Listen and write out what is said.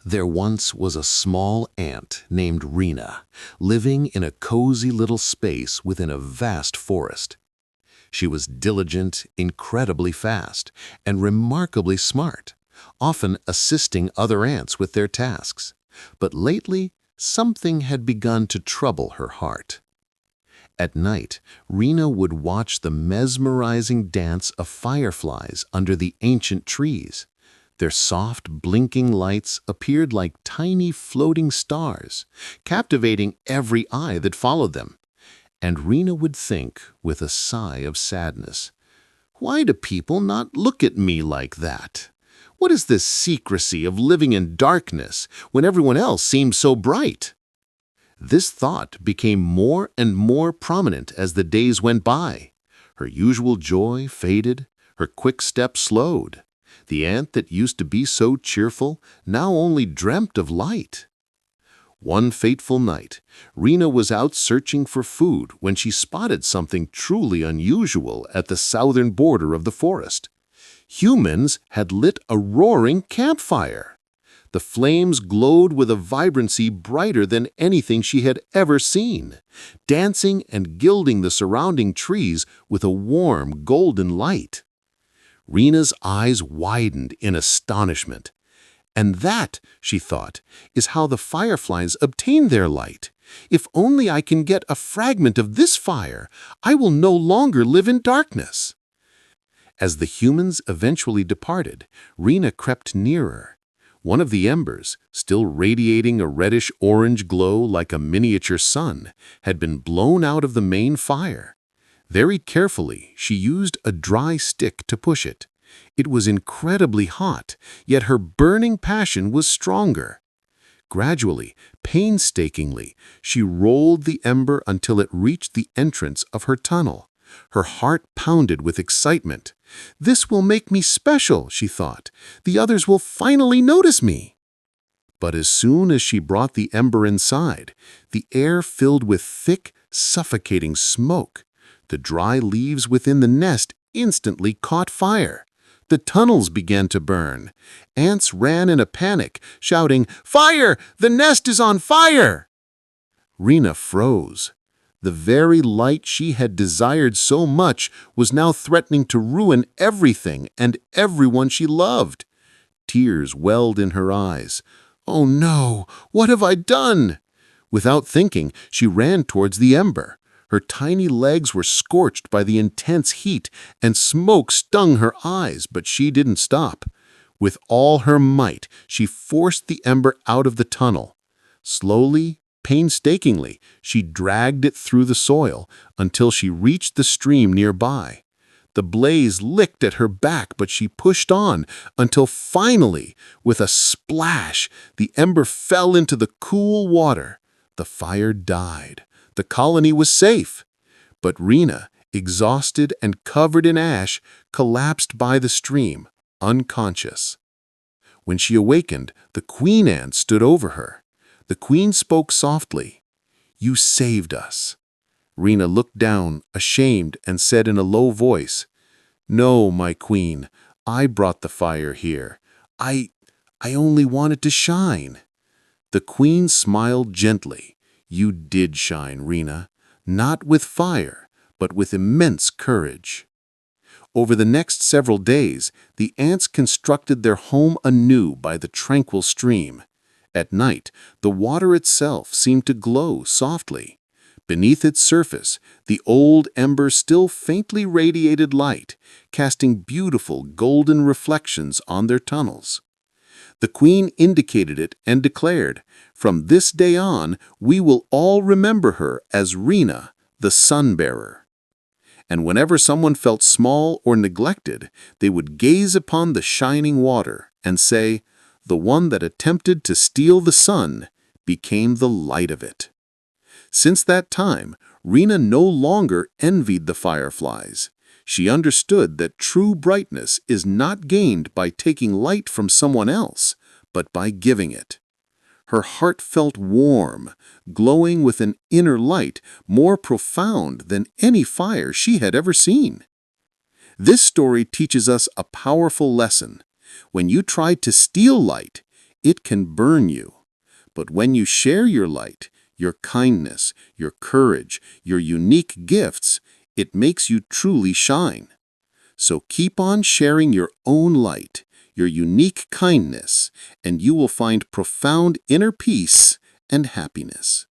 There once was a small ant named Rena, living in a cozy little space within a vast forest. She was diligent, incredibly fast, and remarkably smart, often assisting other ants with their tasks. But lately, something had begun to trouble her heart. At night, Rena would watch the mesmerizing dance of fireflies under the ancient trees. Their soft, blinking lights appeared like tiny floating stars, captivating every eye that followed them. And Rena would think, with a sigh of sadness, "Why do people not look at me like that? What is this secrecy of living in darkness when everyone else seems so bright?" This thought became more and more prominent as the days went by. Her usual joy faded, her quick step slowed. The ant that used to be so cheerful now only dreamt of light. One fateful night, Rena was out searching for food when she spotted something truly unusual at the southern border of the forest. Humans had lit a roaring campfire. The flames glowed with a vibrancy brighter than anything she had ever seen, dancing and gilding the surrounding trees with a warm, golden light. Rena's eyes widened in astonishment. And that, she thought, is how the fireflies obtain their light. If only I can get a fragment of this fire, I will no longer live in darkness. As the humans eventually departed, Rena crept nearer. One of the embers, still radiating a reddish-orange glow like a miniature sun, had been blown out of the main fire. Very carefully, she used a dry stick to push it. It was incredibly hot, yet her burning passion was stronger. Gradually, painstakingly, she rolled the ember until it reached the entrance of her tunnel. Her heart pounded with excitement. "This will make me special," she thought. "The others will finally notice me." But as soon as she brought the ember inside, the air filled with thick, suffocating smoke. The dry leaves within the nest instantly caught fire. The tunnels began to burn. Ants ran in a panic, shouting, "Fire! The nest is on fire!" Rena froze. The very light she had desired so much was now threatening to ruin everything and everyone she loved. Tears welled in her eyes. "Oh no! What have I done?" Without thinking, she ran towards the ember. Her tiny legs were scorched by the intense heat, and smoke stung her eyes, but she didn't stop. With all her might, she forced the ember out of the tunnel. Slowly, painstakingly, she dragged it through the soil until she reached the stream nearby. The blaze licked at her back, but she pushed on until finally, with a splash, the ember fell into the cool water. The fire died. The colony was safe. But Rena, exhausted and covered in ash, collapsed by the stream, unconscious. When she awakened, the queen ant stood over her. The queen spoke softly, "You saved us." Rena looked down, ashamed, and said in a low voice, "No, my queen, I brought the fire here. I only wanted to shine." The queen smiled gently. "You did shine, Rena, not with fire, but with immense courage." Over the next several days, the ants constructed their home anew by the tranquil stream. At night, the water itself seemed to glow softly. Beneath its surface, the old ember still faintly radiated light, casting beautiful golden reflections on their tunnels. The queen indicated it and declared, "From this day on, we will all remember her as Rena, the sun-bearer." And whenever someone felt small or neglected, they would gaze upon the shining water and say, "The one that attempted to steal the sun became the light of it." Since that time, Rena no longer envied the fireflies. She understood that true brightness is not gained by taking light from someone else, but by giving it. Her heart felt warm, glowing with an inner light more profound than any fire she had ever seen. This story teaches us a powerful lesson. When you try to steal light, it can burn you. But when you share your light, your kindness, your courage, your unique gifts, it makes you truly shine. So keep on sharing your own light, your unique kindness, and you will find profound inner peace and happiness.